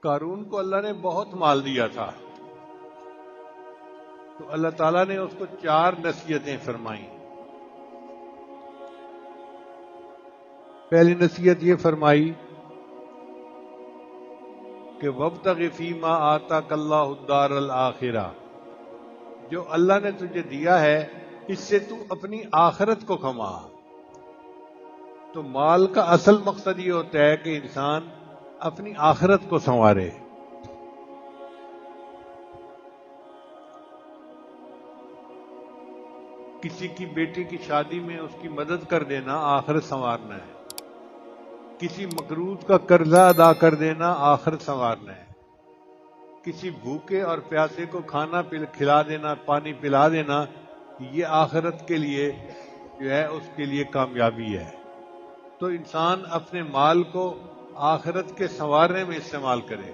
قارون کو اللہ نے بہت مال دیا تھا، تو اللہ تعالیٰ نے اس کو 4 نصیحتیں فرمائیں۔ پہلی نصیحت یہ فرمائی کہ وَابْتَغِ فِيمَا آتَاكَ اللَّهُ الدَّارَ الْآخِرَةَ، جو اللہ نے تجھے دیا ہے اس سے تو اپنی آخرت کو کما۔ تو مال کا اصل مقصد یہ ہوتا ہے کہ انسان اپنی آخرت کو سنوارے۔ کسی کی بیٹی کی شادی میں اس کی مدد کر دینا آخرت سنوارنا ہے، کسی مقروض کا قرضہ ادا کر دینا آخرت سنوارنا ہے، کسی بھوکے اور پیاسے کو کھانا کھلا دینا، پانی پلا دینا، یہ آخرت کے لیے جو ہے اس کے لیے کامیابی ہے۔ تو انسان اپنے مال کو آخرت کے سنوارنے میں استعمال کرے۔